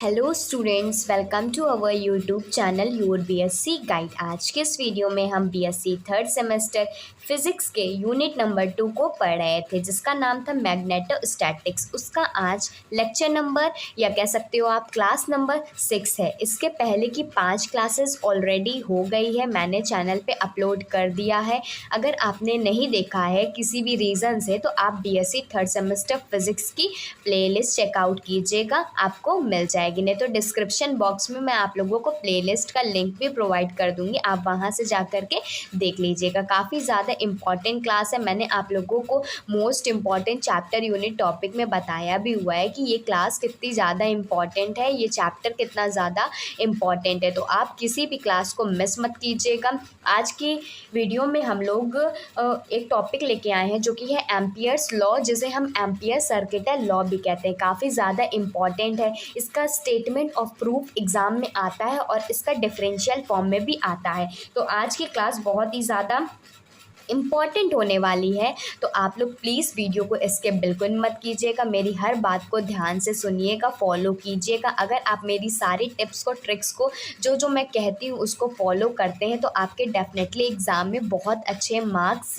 Hello students, welcome to our YouTube channel your BSc guide. आज के इस video में हम बीएससी थर्ड सेमेस्टर फिजिक्स के यूनिट नंबर 2 को पढ़ रहे थे, जिसका नाम था मैग्नेटोस्टैटिक्स। उसका आज लेक्चर नंबर या कह सकते हो आप क्लास नंबर 6 है। इसके पहले की 5 क्लासेस ऑलरेडी हो गई है, मैंने चैनल पे अपलोड कर दिया है। अगर आपने नहीं देखा है किसी भी रीज़न से, तो आप बीएससी थर्ड सेमेस्टर फिजिक्स की प्लेलिस्ट चेकआउट कीजिएगा, आपको मिल जाएगी। नहीं तो डिस्क्रिप्शन बॉक्स में मैं आप लोगों को प्लेलिस्ट का लिंक भी प्रोवाइड कर दूंगी, आप वहां से जा कर के देख लीजिएगा। काफ़ी ज़्यादा इंपॉर्टेंट क्लास है। मैंने आप लोगों को most important chapter unit topic में बताया भी हुआ है कि ये क्लास कितनी ज़्यादा इंपॉर्टेंट है, ये चैप्टर कितना ज़्यादा इंपॉर्टेंट है। तो आप किसी भी क्लास को मिस मत कीजिएगा। आज की वीडियो में हम लोग एक टॉपिक लेके आए हैं जो कि है एम्पियर्स लॉ, जिसे हम एम्पियर सर्किटल लॉ भी कहते हैं। काफ़ी ज़्यादा इंपॉर्टेंट है। इसका स्टेटमेंट ऑफ प्रूफ एग्ज़ाम में आता है और इसका डिफरेंशियल फॉर्म में भी आता है। तो आज की क्लास बहुत ही ज़्यादा इम्पॉर्टेंट होने वाली है। तो आप लोग प्लीज़ वीडियो को स्किप बिल्कुल मत कीजिएगा, मेरी हर बात को ध्यान से सुनिएगा, फॉलो कीजिएगा। अगर आप मेरी सारी टिप्स को, ट्रिक्स को, जो मैं कहती हूँ उसको फॉलो करते हैं, तो आपके डेफिनेटली एग्ज़ाम में बहुत अच्छे मार्क्स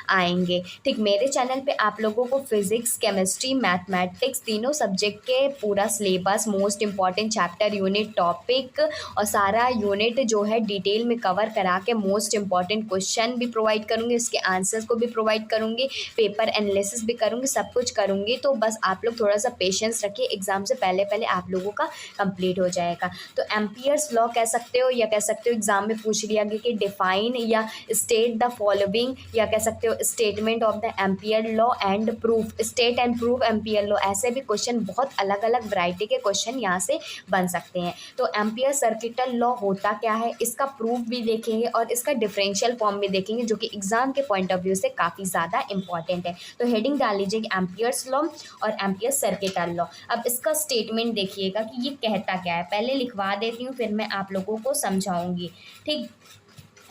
आएंगे। ठीक, मेरे चैनल पे आप लोगों को फिज़िक्स, केमिस्ट्री, मैथमेटिक्स तीनों सब्जेक्ट के पूरा syllabus, most important chapter, unit, topic और सारा यूनिट जो है डिटेल में कवर करा के मोस्ट इंपॉर्टेंट क्वेश्चन भी प्रोवाइड करूँगी, इसके आंसर्स को भी प्रोवाइड करूँगी, पेपर एनालिसिस भी करूँगी, सब कुछ करूँगी। तो बस आप लोग थोड़ा सा पेशेंस रखिए, एग्ज़ाम से पहले पहले आप लोगों का कंप्लीट हो जाएगा। तो एम्पियर्स लॉ कह सकते हो, या कह सकते हो एग्ज़ाम में पूछ लिया गया कि डिफाइन या स्टेट द फॉलोइंग, या कह सकते हो statement of the ampere law and proof, state and proof ampere law. ऐसे भी क्वेश्चन, बहुत अलग अलग वैरायटी के क्वेश्चन यहाँ से बन सकते हैं। तो एम्पियर सर्किटल लॉ होता क्या है, इसका प्रूफ भी देखेंगे और इसका डिफरेंशियल फॉर्म भी देखेंगे, जो कि एग्जाम के पॉइंट ऑफ व्यू से काफ़ी ज़्यादा इंपॉर्टेंट है। तो हेडिंग डाल लीजिए एम्पियर्स लॉ और एम्पियर सर्किटल लॉ। अब इसका स्टेटमेंट देखिएगा कि ये कहता क्या है। पहले लिखवा देती हूँ, फिर मैं आप लोगों को समझाऊंगी। ठीक,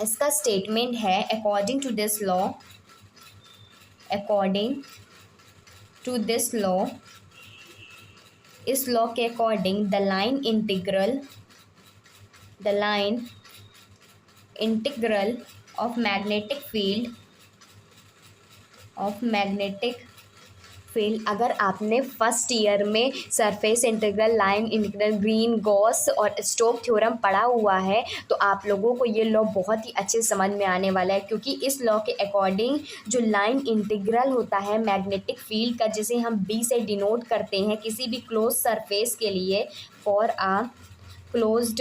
इसका स्टेटमेंट है according to this law, according to this law, इस लॉ के according the line integral of magnetic field. अगर आपने फर्स्ट ईयर में surface integral, line integral, Green, Gauss और स्टोक्स थ्योरम पढ़ा हुआ है, तो आप लोगों को ये लॉ बहुत ही अच्छे समझ में आने वाला है। क्योंकि इस लॉ के अकॉर्डिंग जो लाइन इंटीग्रल होता है मैग्नेटिक फील्ड का, जिसे हम बी से डिनोट करते हैं किसी भी क्लोज सरफेस के लिए, फॉर आ क्लोज्ड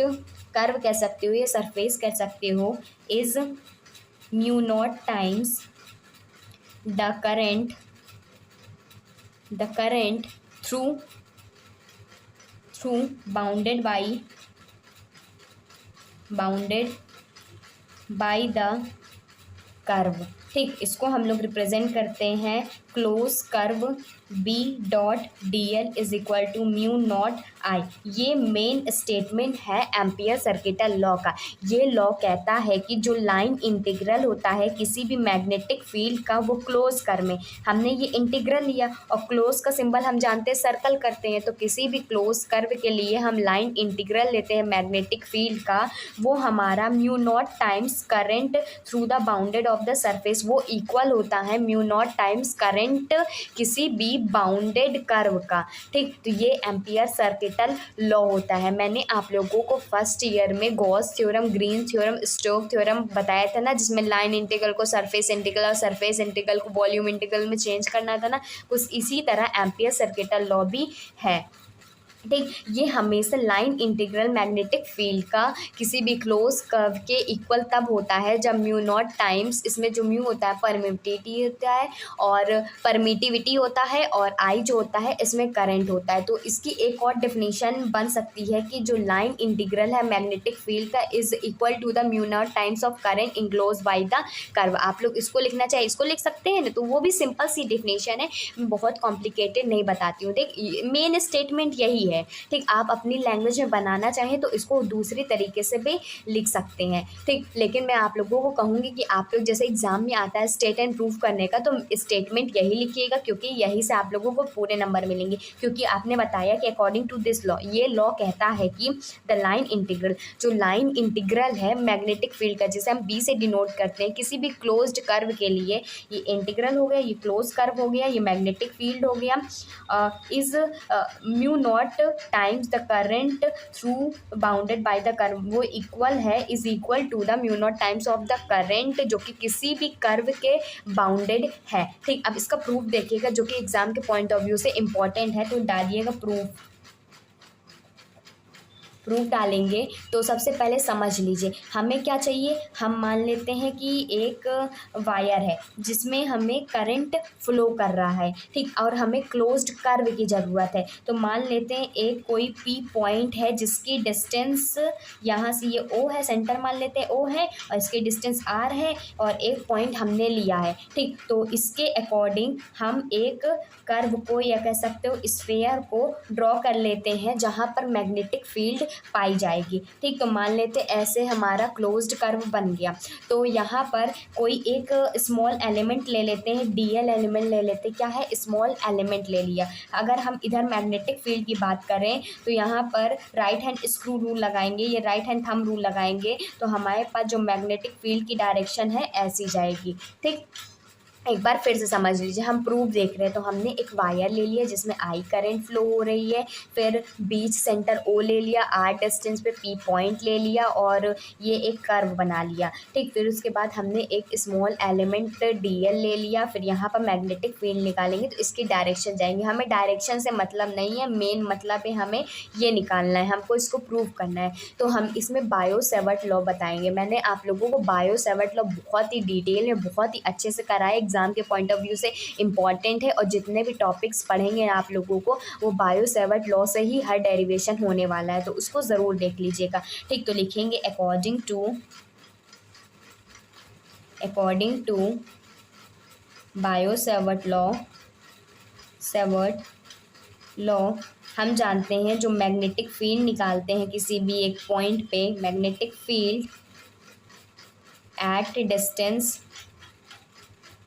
कर्व कह सकते हो, ये सरफेस कह सकते हो, is mu naught times the current through bounded by the curve। ठीक, इसको हम लोग रिप्रेजेंट करते हैं close curve B dot D L is equal to mu naught I. ये मेन स्टेटमेंट है एम्पियर सर्किटल लॉ का। ये लॉ कहता है कि जो लाइन इंटीग्रल होता है किसी भी मैग्नेटिक फील्ड का, वो क्लोज कर्व में, हमने ये इंटीग्रल लिया और क्लोज का सिंबल हम जानते हैं सर्कल करते हैं, तो किसी भी क्लोज कर्व के लिए हम लाइन इंटीग्रल लेते हैं मैग्नेटिक फील्ड का, वो हमारा mu naught times current through the bounded of the surface, वो इक्वल होता है म्यू नॉट टाइम्स करंट किसी भी बाउंडेड कर्व का। ठीक, तो ये एम्पियर सर्किटल लॉ होता है। मैंने आप लोगों को फर्स्ट ईयर में Gauss theorem, green theorem, Stokes theorem बताया था ना, जिसमें लाइन इंटीग्रल को सरफेस इंटीग्रल और सरफेस इंटीग्रल को वॉल्यूम इंटीग्रल में चेंज करना था ना, कुछ इसी तरह एम्पियर सर्किटल लॉ भी है। ठीक, ये हमेशा लाइन इंटीग्रल मैग्नेटिक फील्ड का किसी भी क्लोज कर्व के इक्वल तब होता है जब म्यू नॉट टाइम्स, इसमें जो म्यू होता है परमिटिविटी होता है और आई जो होता है इसमें करंट होता है। तो इसकी एक और डेफिनेशन बन सकती है कि जो लाइन इंटीग्रल है मैग्नेटिक फील्ड का is equal to the mu naught times of current enclose by the curve. आप लोग इसको लिखना चाहे इसको लिख सकते हैं ना, तो वो भी सिंपल सी डेफिनेशन है, मैं बहुत कॉम्प्लिकेटेड नहीं बताती हूँ। देख, मेन स्टेटमेंट यही है। है। ठीक, आप अपनी लैंग्वेज में बनाना चाहें तो इसको दूसरी तरीके से भी लिख सकते हैं। ठीक, लेकिन मैं आप लोगों को कहूँगी कि आप लोग जैसे एग्ज़ाम में आता है स्टेट एंड प्रूफ करने का, तो स्टेटमेंट यही लिखिएगा, क्योंकि यहीं से आप लोगों को पूरे नंबर मिलेंगे। क्योंकि आपने बताया कि अकॉर्डिंग टू दिस लॉ, ये लॉ कहता है कि द लाइन इंटीग्रल, जो लाइन इंटीग्रल है मैग्नेटिक फील्ड का, जिसे हम बी से डिनोट करते हैं किसी भी क्लोज्ड कर्व के लिए, ये इंटीग्रल हो गया, ये क्लोज कर्व हो गया, ये मैग्नेटिक फील्ड हो गया, is mu naught times the current through bounded by the curve, वो इक्वल है, is equal to the mu naught times of the current जो कि किसी भी कर्व के बाउंडेड है। ठीक, अब इसका प्रूफ देखिएगा जो कि एग्जाम के पॉइंट ऑफ व्यू से इंपॉर्टेंट है, तो डालिएगा प्रूफ। प्रूफ डालेंगे तो सबसे पहले समझ लीजिए हमें क्या चाहिए। हम मान लेते हैं कि एक वायर है जिसमें हमें करंट फ्लो कर रहा है, ठीक, और हमें क्लोज्ड कर्व की ज़रूरत है। तो मान लेते हैं एक कोई पी पॉइंट है जिसकी डिस्टेंस यहाँ से, ये ओ है, सेंटर मान लेते हैं ओ है, और इसकी डिस्टेंस आर है, और एक पॉइंट हमने लिया है। ठीक, तो इसके अकॉर्डिंग हम एक कर्व को या कह सकते हो स्फेयर को ड्रॉ कर लेते हैं जहाँ पर मैग्नेटिक फील्ड पाई जाएगी। ठीक, तो मान लेते ऐसे हमारा क्लोज्ड कर्व बन गया। तो यहाँ पर कोई एक स्मॉल एलिमेंट ले लेते हैं, डीएल एलिमेंट ले लेते हैं। क्या है, स्मॉल एलिमेंट ले लिया। अगर हम इधर मैग्नेटिक फील्ड की बात करें तो यहाँ पर राइट हैंड स्क्रू रूल लगाएंगे, ये राइट हैंड थंब रूल लगाएंगे, तो हमारे पास जो मैग्नेटिक फील्ड की डायरेक्शन है ऐसी जाएगी। ठीक, एक बार फिर से समझ लीजिए, हम प्रूफ देख रहे हैं। तो हमने एक वायर ले लिया जिसमें आई करंट फ्लो हो रही है, फिर बीच सेंटर ओ ले लिया, आर डिस्टेंस पे पी पॉइंट ले लिया, और ये एक कर्व बना लिया। ठीक, फिर उसके बाद हमने एक स्मॉल एलिमेंट डीएल ले लिया, फिर यहाँ पर मैग्नेटिक फील्ड निकालेंगे तो इसकी डायरेक्शन जाएंगे। हमें डायरेक्शन से मतलब नहीं है, मेन मतलब है हमें ये निकालना है, हमको इसको प्रूव करना है। तो हम इसमें बायो सेवर्ट लॉ बताएंगे। मैंने आप लोगों को बायो सेवर्ट लॉ बहुत ही डिटेल में बहुत ही अच्छे से कराया, एग्जाम के पॉइंट ऑफ व्यू से इम्पॉर्टेंट है, और जितने भी टॉपिक्स पढ़ेंगे आप लोगों को वो बायो सेवर्ट लॉ से ही हर डेरिवेशन होने वाला है, तो उसको ज़रूर देख लीजिएगा। ठीक, तो लिखेंगे according to Biot Savart law हम जानते हैं जो मैग्नेटिक फील्ड निकालते हैं किसी भी एक पॉइंट पे, magnetic field at distance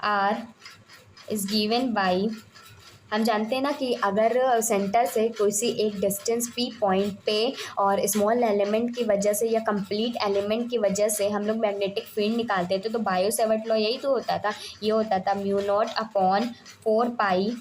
R is given by, हम जानते हैं ना कि अगर सेंटर से कोई सी एक डिस्टेंस पी पॉइंट पे और स्मॉल एलिमेंट की वजह से या कंप्लीट एलिमेंट की वजह से हम लोग मैग्नेटिक फील्ड निकालते थे, तो बायो सेवर्ट लॉ यही तो होता था। ये होता था mu naught upon 4 pi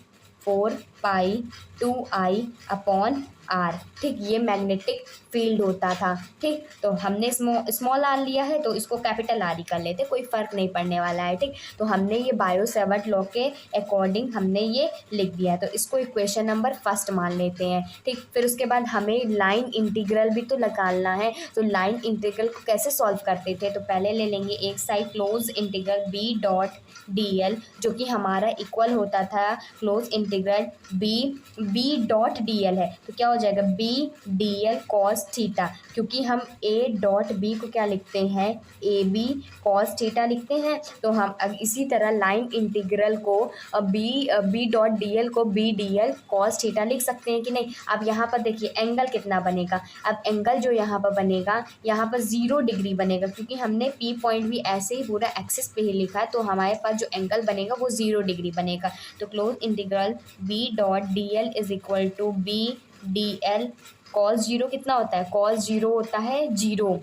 2I upon R. ठीक, ये मैग्नेटिक फील्ड होता था। ठीक, तो हमने स्मॉल आर लिया है तो इसको कैपिटल आर ही कर लेते, कोई फ़र्क नहीं पड़ने वाला है। ठीक, तो हमने ये बायो सेवर्ट लॉ के अकॉर्डिंग हमने ये लिख दिया है, तो इसको इक्वेशन नंबर फर्स्ट मान लेते हैं। ठीक, फिर उसके बाद हमें लाइन इंटीग्रल भी तो निकालना है। तो लाइन इंटीग्रल को कैसे सॉल्व करते थे, तो पहले ले लेंगे एक side close integral B dot D L, जो कि हमारा इक्वल होता था close integral B dot D L है, तो क्या हो जाएगा B D L cos theta, क्योंकि हम ए डॉट बी को क्या लिखते हैं, ए बी कॉस थीटा लिखते हैं। तो हम इसी तरह लाइन इंटीग्रल को बी डॉट डी एल को B D L cos theta लिख सकते हैं कि नहीं। अब यहाँ पर देखिए एंगल कितना बनेगा, अब एंगल जो यहाँ पर बनेगा, यहाँ पर 0 डिग्री बनेगा, क्योंकि हमने पी पॉइंट भी ऐसे ही पूरा एक्सिस पे ही लिखा है, तो हमारे पास जो एंगल बनेगा वो 0 डिग्री बनेगा। तो close integral B dot D L is equal to B D L cos 0 कितना होता है, कॉस 0 होता है 0।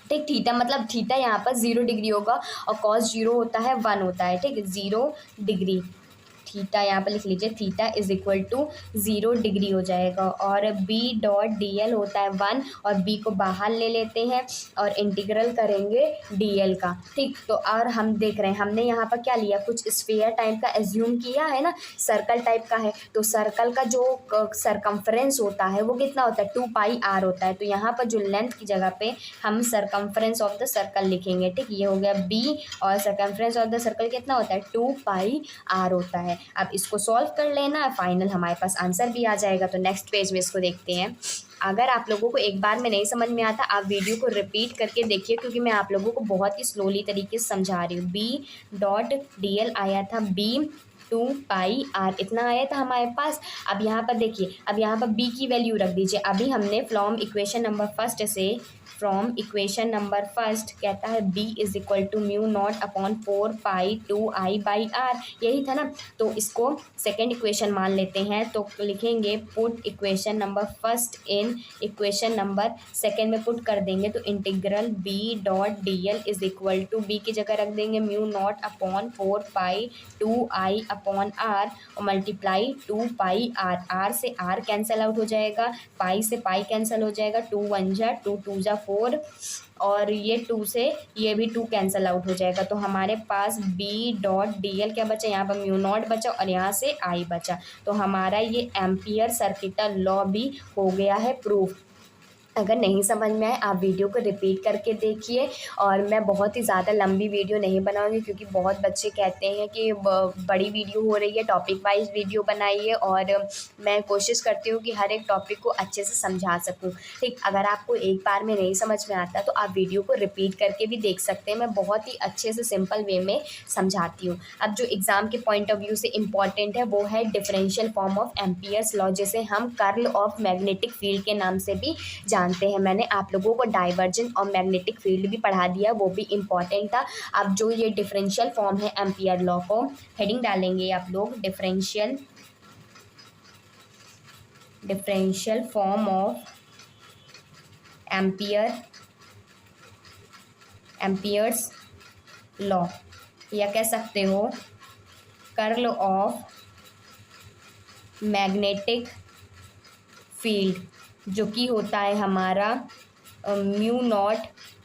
ठीक, थीटा मतलब थीटा यहाँ पर 0 डिग्री होगा, और कॉस 0 होता है 1 होता है। ठीक, 0 डिग्री, थीटा यहाँ पर लिख लीजिए, theta is equal to 0 degree हो जाएगा। और बी डॉट डी एल होता है 1, और बी को बाहर ले लेते हैं और इंटीग्रल करेंगे डी एल का। ठीक, तो और हम देख रहे हैं हमने यहाँ पर क्या लिया, कुछ स्फीयर टाइप का एज्यूम किया है ना, सर्कल टाइप का है, तो सर्कल का जो सरकमफ्रेंस होता है वो कितना होता है, 2 पाई आर होता है। तो यहाँ पर जो लेंथ की जगह पे हम सरकमफ्रेंस ऑफ द सर्कल लिखेंगे। ठीक, ये हो गया बी, और सरकमफ्रेंस ऑफ द सर्कल कितना होता है, 2 पाई आर होता है। अब इसको सॉल्व कर लेना, फाइनल हमारे पास आंसर भी आ जाएगा। तो नेक्स्ट पेज में इसको देखते हैं। अगर आप लोगों को एक बार में नहीं समझ में आता, आप वीडियो को रिपीट करके देखिए, क्योंकि मैं आप लोगों को बहुत ही स्लोली तरीके से समझा रही हूँ। बी डॉट डी एल आया था बी 2πr इतना आया था हमारे पास। अब यहाँ पर देखिए, अब यहाँ पर b की वैल्यू रख दीजिए। अभी हमने फ्रॉम इक्वेशन नंबर फर्स्ट कहता है b is equal to mu naught upon 4π2i/r, यही था ना। तो इसको सेकेंड इक्वेशन मान लेते हैं, तो लिखेंगे put equation number first in equation number second में पुट कर देंगे, तो integral b.dl is equal to b की जगह रख देंगे म्यू नॉट अपॉन 4π2i/r और मल्टीप्लाई 2πr, r से r कैंसिल आउट हो जाएगा, पाई से पाई कैंसिल हो जाएगा, 2 1 जा 2 2 जा 4 और ये 2 से ये भी 2 कैंसिल आउट हो जाएगा। तो हमारे पास b.dl क्या बचा, यहाँ पर म्यू नॉट बचा और यहाँ से i बचा। तो हमारा ये एम्पियर सर्किटल लॉ भी हो गया है प्रूफ। अगर नहीं समझ में आए आप वीडियो को रिपीट करके देखिए, और मैं बहुत ही ज़्यादा लंबी वीडियो नहीं बनाऊंगी क्योंकि बहुत बच्चे कहते हैं कि बड़ी वीडियो हो रही है, टॉपिक वाइज वीडियो बनाइए, और मैं कोशिश करती हूँ कि हर एक टॉपिक को अच्छे से समझा सकूँ। ठीक, अगर आपको एक बार में नहीं समझ में आता तो आप वीडियो को रिपीट करके भी देख सकते हैं, मैं बहुत ही अच्छे से सिंपल वे में समझाती हूँ। अब जो एग्ज़ाम के पॉइंट ऑफ व्यू से इम्पॉर्टेंट है वो है differential form of Ampere's law, जिसे हम कर्ल ऑफ मैग्नेटिक फील्ड के नाम से भी जानते हैं। मैंने आप लोगों को डाइवर्जेंस और मैग्नेटिक फील्ड भी पढ़ा दिया, वो भी इम्पॉर्टेंट था। अब जो ये डिफरेंशियल फॉर्म है एम्पियर लॉ को हेडिंग डालेंगे आप लोग, differential form of Ampere's law, या कह सकते हो कर्ल ऑफ मैग्नेटिक फील्ड, जो कि होता है हमारा म्यू नॉट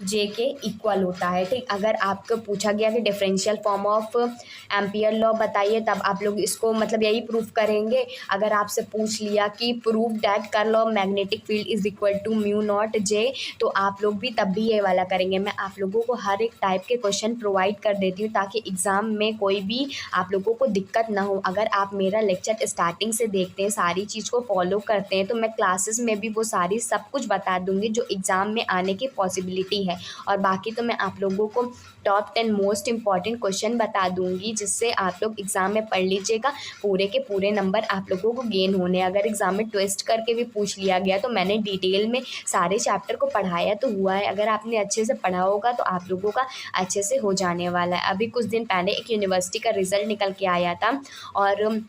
जे के इक्वल होता है। ठीक, अगर आपको पूछा गया कि differential form of ampere law बताइए, तब आप लोग इसको मतलब यही प्रूफ करेंगे। अगर आपसे पूछ लिया कि proof that curl of magnetic field is equal to mu naught J, तो आप लोग भी तब भी ये वाला करेंगे। मैं आप लोगों को हर एक टाइप के क्वेश्चन प्रोवाइड कर देती हूँ ताकि एग्ज़ाम में कोई भी आप लोगों को दिक्कत ना हो। अगर आप मेरा लेक्चर स्टार्टिंग से देखते हैं, सारी चीज़ को फॉलो करते हैं, तो मैं क्लासेस में भी वो सारी सब कुछ बता दूँगी जो एग्ज़ाम में आने की पॉसिबिलिटी है। और बाकी तो मैं आप लोगों को टॉप 10 मोस्ट इंपॉर्टेंट क्वेश्चन बता दूंगी, जिससे आप लोग एग्ज़ाम में पढ़ लीजिएगा। पूरे के पूरे नंबर आप लोगों को गेन होने। अगर एग्ज़ाम में ट्विस्ट करके भी पूछ लिया गया तो मैंने डिटेल में सारे चैप्टर को पढ़ाया तो हुआ है। अगर आपने अच्छे से पढ़ा होगा तो आप लोगों का अच्छे से हो जाने वाला है। अभी कुछ दिन पहले एक यूनिवर्सिटी का रिज़ल्ट निकल के आया था, और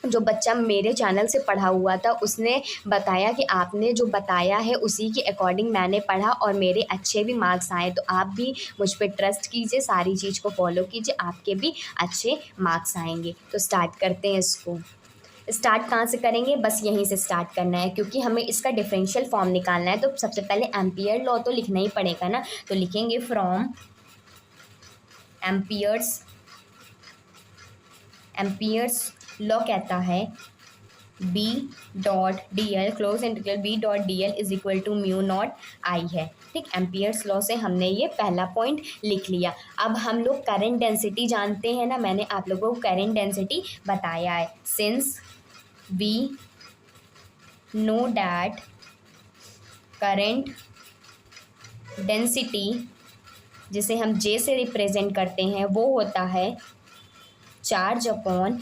जो बच्चा मेरे चैनल से पढ़ा हुआ था उसने बताया कि आपने जो बताया है उसी के अकॉर्डिंग मैंने पढ़ा और मेरे अच्छे भी मार्क्स आए। तो आप भी मुझ पर ट्रस्ट कीजिए, सारी चीज़ को फॉलो कीजिए, आपके भी अच्छे मार्क्स आएंगे। तो स्टार्ट करते हैं इसको। स्टार्ट कहाँ से करेंगे, बस यहीं से स्टार्ट करना है क्योंकि हमें इसका डिफरेंशियल फॉर्म निकालना है। तो सबसे पहले एम्पियर लॉ तो लिखना ही पड़ेगा ना, तो लिखेंगे फ्रॉम एम्पियर्स लॉ कहता है b.dl close integral b.dl is equal to mu naught I है। ठीक, एम्पियर्स लॉ से हमने ये पहला पॉइंट लिख लिया। अब हम लोग करंट डेंसिटी जानते हैं ना, मैंने आप लोगों को करंट डेंसिटी बताया है। Since we know that current density, जिसे हम J से रिप्रेजेंट करते हैं, वो होता है चार्ज अपॉन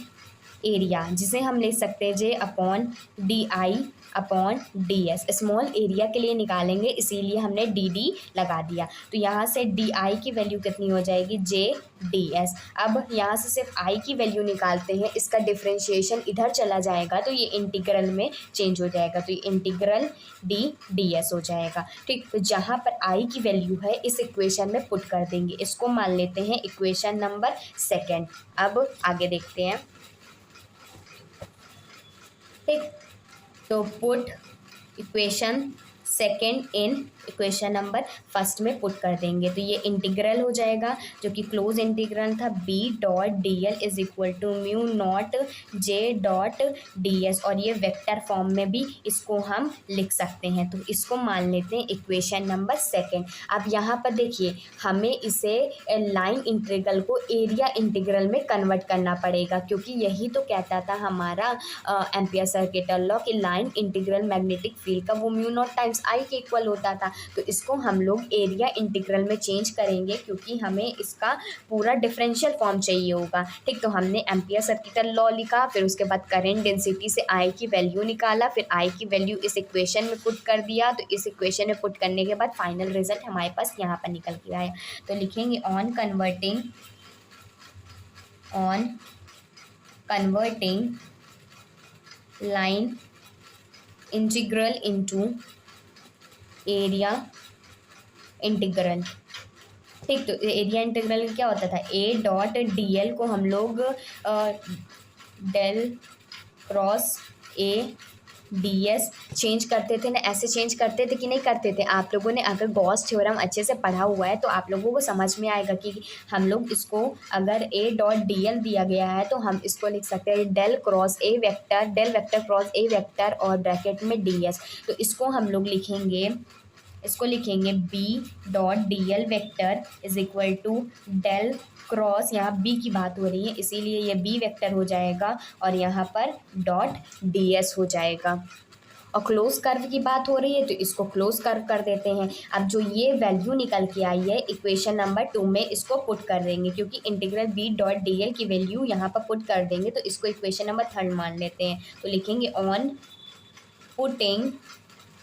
एरिया, जिसे हम लिख सकते हैं J upon DI/DS। Small area के लिए निकालेंगे इसीलिए हमने DD लगा दिया। तो यहाँ से DI की वैल्यू कितनी हो जाएगी, JDS। अब यहाँ से सिर्फ I की वैल्यू निकालते हैं, इसका डिफरेंशिएशन इधर चला जाएगा तो ये इंटीग्रल में चेंज हो जाएगा, तो ये इंटीग्रल DDS हो जाएगा। ठीक, तो जहाँ पर I की वैल्यू है इस इक्वेशन में पुट कर देंगे। इसको मान लेते हैं इक्वेशन नंबर सेकेंड। अब आगे देखते हैं। ठीक, तो put equation second in equation number first में पुट कर देंगे, तो ये इंटीग्रल हो जाएगा जो कि क्लोज इंटीग्रल था b.dl is equal to mu naught J.ds, और ये वेक्टर फॉर्म में भी इसको हम लिख सकते हैं। तो इसको मान लेते हैं इक्वेशन नंबर सेकेंड। अब यहाँ पर देखिए हमें इसे लाइन इंटीग्रल को एरिया इंटीग्रल में कन्वर्ट करना पड़ेगा, क्योंकि यही तो कहता था हमारा एम्पियर सर्किटल लॉ कि लाइन इंटीग्रल मैग्नेटिक फील्ड का वो म्यू नॉट टाइम्स आई के इक्वल होता था। तो इसको हम लोग एरिया इंटीग्रल में चेंज करेंगे क्योंकि हमें इसका पूरा डिफरेंशियल फॉर्म चाहिए होगा। ठीक, तो हमने एम्पियर सर्किटल लॉ लिखा, फिर उसके बाद करंट डेंसिटी से आई की वैल्यू निकाला, फिर आई की वैल्यू इस इक्वेशन में पुट कर दिया। तो इस इक्वेशन में पुट करने के बाद फाइनल रिजल्ट हमारे पास यहाँ पर निकल के आया। तो लिखेंगे on converting line integral into area integral. ठीक, तो एरिया इंटीग्रल क्या होता था, ए डॉट डी एल को हम लोग del cross A D S change करते थे ना, ऐसे चेंज करते थे कि नहीं करते थे। आप लोगों ने अगर गॉस थ्योरम अच्छे से पढ़ा हुआ है तो आप लोगों को समझ में आएगा कि हम लोग इसको अगर ए डॉट डी एल दिया गया है तो हम इसको लिख सकते हैं del cross A vector, del vector cross A vector और ब्रैकेट में डी एस। तो इसको हम लोग लिखेंगे B dot D L vector is equal to del cross, यहाँ बी की बात हो रही है इसीलिए ये बी वेक्टर हो जाएगा और यहाँ पर डॉट डी एस हो जाएगा। और क्लोज कर्व की बात हो रही है तो इसको क्लोज कर्व कर देते हैं। अब जो ये वैल्यू निकल के आई है इक्वेशन नंबर 2 में इसको पुट कर देंगे क्योंकि integral B dot D L की वैल्यू यहाँ पर पुट कर देंगे तो इसको इक्वेशन नंबर 3 मान लेते हैं। तो लिखेंगे on putting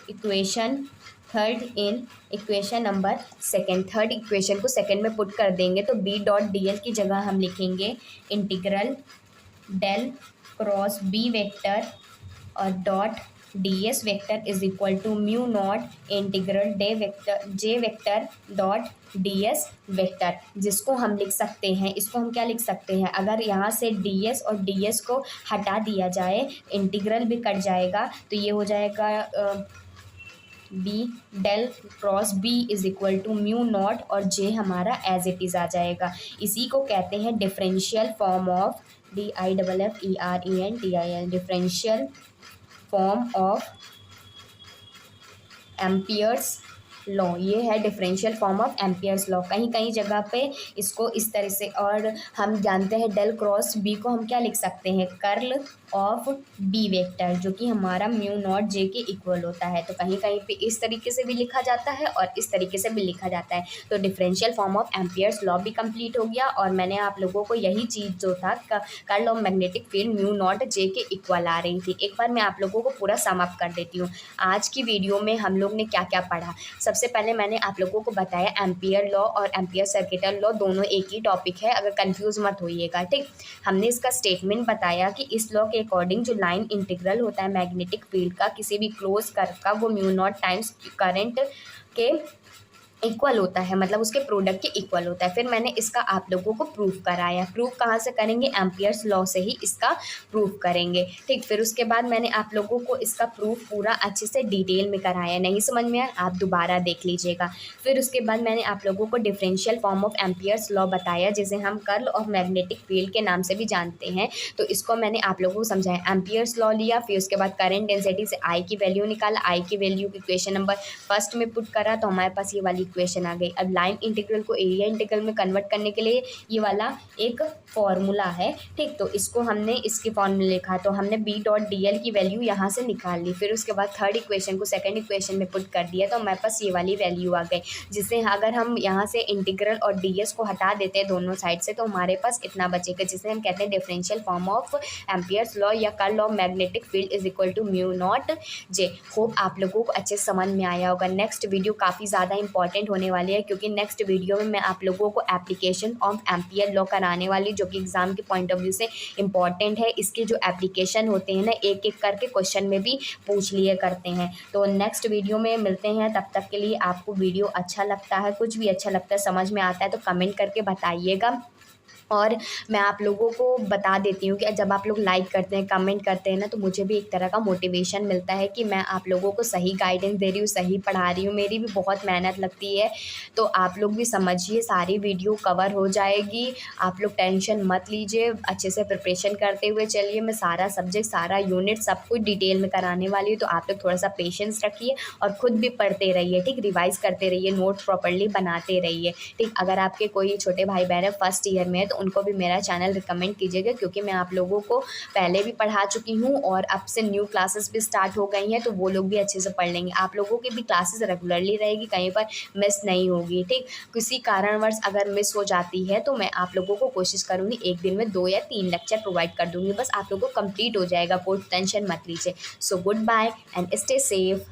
equation 3 in equation number 2, third equation को सेकंड में पुट कर देंगे तो बी डॉट डी एल की जगह हम लिखेंगे integral del cross B vector और dot D S vector is equal to mu naught integral J vector dot D S vector, जिसको हम लिख सकते हैं, इसको हम क्या लिख सकते हैं, अगर यहाँ से डी एस और डी एस को हटा दिया जाए इंटीग्रल भी कट जाएगा तो ये हो जाएगा B del cross B is equal to mu naught और जे हमारा एज इट इज़ आ जाएगा। इसी को कहते हैं differential form of DIFFERENTIAL differential form of Ampere's law. ये है differential form of Ampere's law. कहीं कहीं जगह पे इसको इस तरह से, और हम जानते हैं डेल क्रॉस बी को हम क्या लिख सकते हैं, कर्ल ऑफ बी वेक्टर जो कि हमारा म्यू नॉट जे के इक्वल होता है। तो कहीं कहीं पे इस तरीके से भी लिखा जाता है और इस तरीके से भी लिखा जाता है। तो differential form of Ampere's law भी कंप्लीट हो गया और मैंने आप लोगों को यही चीज़ जो था curl of magnetic field mu naught J के इक्वल आ रही थी। एक बार मैं आप लोगों को पूरा सम अप कर देती हूँ। आज की वीडियो में हम लोग ने क्या क्या पढ़ा। सबसे पहले मैंने आप लोगों को बताया एम्पियर लॉ और एम्पियर सर्किटल लॉ दोनों एक ही टॉपिक है, अगर कंफ्यूज मत होइएगा। ठीक, हमने इसका स्टेटमेंट बताया कि इस लॉ के अकॉर्डिंग जो लाइन इंटीग्रल होता है मैग्नेटिक फील्ड का किसी भी क्लोज कर्व का वो म्यू नॉट टाइम्स करंट के इक्वल होता है, मतलब उसके प्रोडक्ट के इक्वल होता है। फिर मैंने इसका आप लोगों को प्रूफ कराया। प्रूफ कहाँ से करेंगे, एम्पियर्स लॉ से ही इसका प्रूफ करेंगे। ठीक, फिर उसके बाद मैंने आप लोगों को इसका प्रूफ पूरा अच्छे से डिटेल में कराया। नहीं समझ में आया आप दोबारा देख लीजिएगा। फिर उसके बाद मैंने आप लोगों को differential form of Ampere's law बताया जिसे हम कर्ल ऑफ मैग्नेटिक फील्ड के नाम से भी जानते हैं। तो इसको मैंने आप लोगों को समझाया। एम्पियर्स लॉ लिया, फिर उसके बाद करंट डेंसिटी से आई की वैल्यू निकाला, आई की वैल्यू की इक्वेशन नंबर 1 में पुट करा तो हमारे पास ये वाली इक्वेशन आ गई। अब लाइन इंटीग्रल को एरिया इंटीग्रल में कन्वर्ट करने के लिए ये वाला एक फॉर्मूला है। ठीक, तो इसको हमने इसके फॉर्मूले लिखा तो हमने बी डॉट डी एल की वैल्यू यहाँ से निकाल ली। फिर उसके बाद थर्ड इक्वेशन को सेकंड इक्वेशन में पुट कर दिया तो हमारे पास ये वाली वैल्यू आ गई, जिसे अगर हम यहाँ से इंटीग्रल और डी एस को हटा देते हैं दोनों साइड से तो हमारे पास इतना बचेगा, जिसे हम कहते हैं differential form of Ampere's law या curl of magnetic field is equal to mu naught J. Hope आप लोगों को अच्छे समझ में आया होगा। नेक्स्ट वीडियो काफ़ी ज़्यादा इंपॉर्टेंट होने वाली है क्योंकि नेक्स्ट वीडियो में मैं आप लोगों को एप्लीकेशन ऑफ एम्पियर लॉ कराने वाली, जो कि एग्जाम के पॉइंट ऑफ व्यू से इंपॉर्टेंट है। इसके जो एप्लीकेशन होते हैं ना एक एक करके क्वेश्चन में भी पूछ लिए करते हैं। तो नेक्स्ट वीडियो में मिलते हैं, तब तक के लिए आपको वीडियो अच्छा लगता है, कुछ भी अच्छा लगता है, समझ में आता है तो कमेंट करके बताइएगा। और मैं आप लोगों को बता देती हूँ कि जब आप लोग लाइक करते हैं, कमेंट करते हैं ना तो मुझे भी एक तरह का मोटिवेशन मिलता है कि मैं आप लोगों को सही गाइडेंस दे रही हूँ, सही पढ़ा रही हूँ। मेरी भी बहुत मेहनत लगती है तो आप लोग भी समझिए, सारी वीडियो कवर हो जाएगी। आप लोग टेंशन मत लीजिए, अच्छे से प्रिपरेशन करते हुए चलिए। मैं सारा सब्जेक्ट, सारा यूनिट सब कुछ डिटेल में कराने वाली हूँ, तो आप लोग थोड़ा सा पेशेंस रखिए और ख़ुद भी पढ़ते रहिए। ठीक, रिवाइज़ करते रहिए, नोट प्रॉपर्ली बनाते रहिए। ठीक, अगर आपके कोई छोटे भाई बहन फर्स्ट ईयर में हैं तो उनको भी मेरा चैनल रिकमेंड कीजिएगा, क्योंकि मैं आप लोगों को पहले भी पढ़ा चुकी हूँ और अब से न्यू क्लासेस भी स्टार्ट हो गई हैं, तो वो लोग भी अच्छे से पढ़ लेंगे। आप लोगों की भी क्लासेस रेगुलरली रहेगी, कहीं पर मिस नहीं होगी, ठीक। किसी कारणवश अगर मिस हो जाती है तो मैं आप लोगों को कोशिश करूँगी एक दिन में 2 या 3 लेक्चर प्रोवाइड कर दूँगी, बस आप लोगों को कंप्लीट हो जाएगा, कोई टेंशन मत लीजिए। So goodbye and stay safe.